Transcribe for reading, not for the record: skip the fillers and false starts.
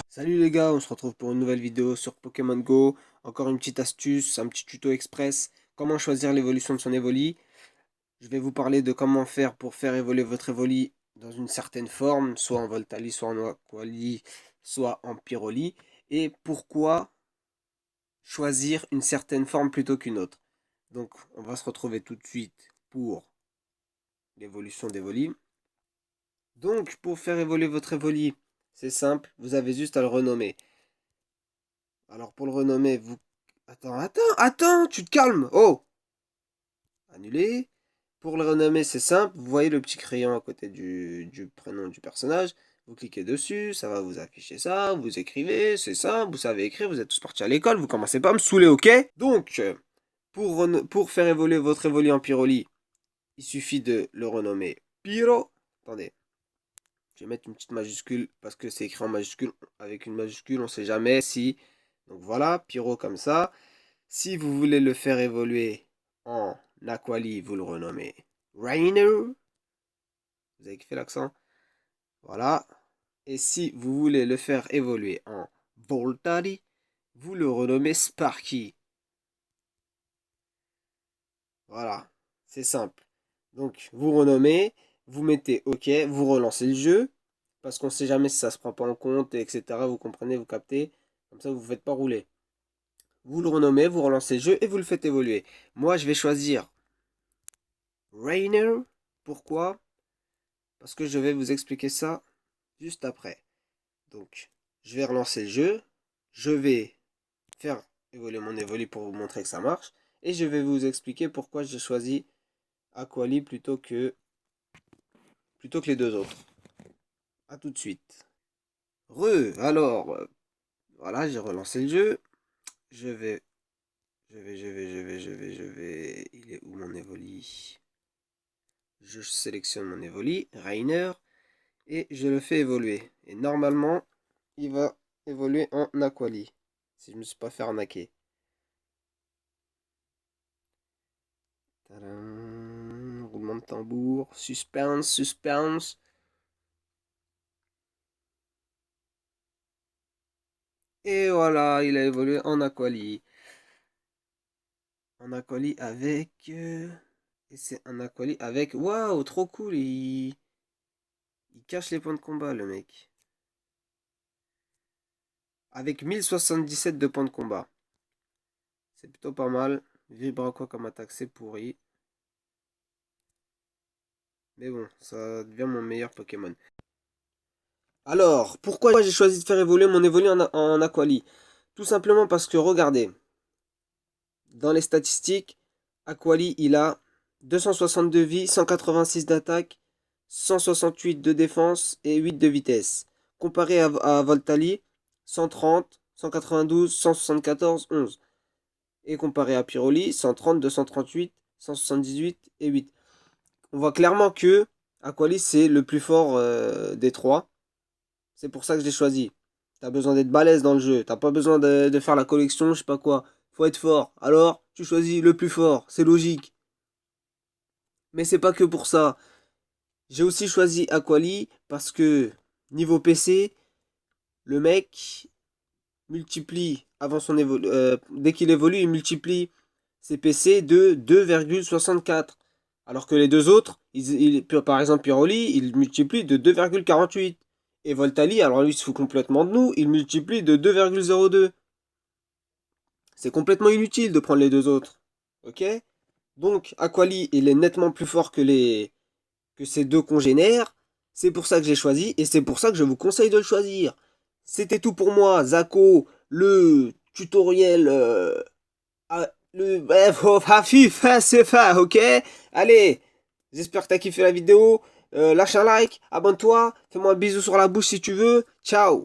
Salut les gars, on se retrouve pour une nouvelle vidéo sur Pokémon Go. Encore une petite astuce, un petit tuto express. Comment choisir l'évolution de son Evoli. Je vais vous parler de comment faire pour faire évoluer votre Evoli dans une certaine forme, soit en Voltali, soit en Aquali, soit en Pyroli. Et pourquoi choisir une certaine forme plutôt qu'une autre. Donc on va se retrouver tout de suite pour l'évolution d'Evoli. Donc pour faire évoluer votre Evoli, c'est simple, vous avez juste à le renommer. Alors pour le renommer, vous... Attends, tu te calmes. Oh! Annuler. Pour le renommer, c'est simple. Vous voyez le petit crayon à côté du prénom du personnage. Vous cliquez dessus, ça va vous afficher ça. Vous écrivez, c'est simple. Vous savez écrire, vous êtes tous partis à l'école. Vous commencez pas à me saouler, ok? Donc, pour faire évoluer votre Evoli en Pyroli, il suffit de le renommer Pyro. Attendez. Je vais mettre une petite majuscule parce que c'est écrit en majuscule. Avec une majuscule, on ne sait jamais si... Donc voilà, Pyro comme ça. Si vous voulez le faire évoluer en Aquali, vous le renommez Rainer. Vous avez fait l'accent? Voilà. Et si vous voulez le faire évoluer en Voltari, vous le renommez Sparky. Voilà. C'est simple. Donc, vous renommez, vous mettez OK, vous relancez le jeu. Parce qu'on ne sait jamais si ça se prend pas en compte, etc. Vous comprenez, vous captez. Comme ça, vous ne vous faites pas rouler. Vous le renommez, vous relancez le jeu et vous le faites évoluer. Moi, je vais choisir Rainer. Pourquoi? Parce que je vais vous expliquer ça juste après. Donc, je vais relancer le jeu. Je vais faire évoluer mon Evoli pour vous montrer que ça marche. Et je vais vous expliquer pourquoi j'ai choisi Aquali plutôt que les deux autres. A tout de suite. Alors, voilà, j'ai relancé le jeu. Je vais. Il est où mon Evoli? Je sélectionne mon Evoli, Rainer, et je le fais évoluer. Et normalement, il va évoluer en Aquali. Si je ne me suis pas fait arnaquer. Tadam, roulement de tambour. Suspense, suspense. Et voilà, il a évolué en Aquali. En Aquali avec... Et c'est un Aquali avec... Waouh, trop cool. Il cache les points de combat, le mec. Avec 1077 de points de combat. C'est plutôt pas mal. Vibraquois comme attaque, c'est pourri. Mais bon, ça devient mon meilleur Pokémon. Alors, pourquoi j'ai choisi de faire évoluer mon Evoli en Aquali? Tout simplement parce que, regardez, dans les statistiques, Aquali, il a 262 vies, 186 d'attaque, 168 de défense et 8 de vitesse. Comparé à Voltali, 130, 192, 174, 11. Et comparé à Pyroli, 130, 238, 178 et 8. On voit clairement que Aquali, c'est le plus fort des trois. C'est pour ça que je l'ai choisi. T'as besoin d'être balèze dans le jeu. T'as pas besoin de faire la collection, je sais pas quoi. Faut être fort. Alors, tu choisis le plus fort. C'est logique. Mais c'est pas que pour ça. J'ai aussi choisi Aquali parce que niveau PC, le mec multiplie avant son dès qu'il évolue, il multiplie ses PC de 2,64. Alors que les deux autres, par exemple Pyroli, il multiplie de 2,48. Et Voltali, alors lui il se fout complètement de nous, il multiplie de 2,02. C'est complètement inutile de prendre les deux autres. Ok? Donc Aquali, il est nettement plus fort que ses deux congénères. C'est pour ça que j'ai choisi et c'est pour ça que je vous conseille de le choisir. C'était tout pour moi, Zako, le tutoriel. Bref, c'est fait, ok? Allez, j'espère que t'as kiffé la vidéo. Lâche un like, abonne-toi, fais-moi un bisou sur la bouche si tu veux. Ciao!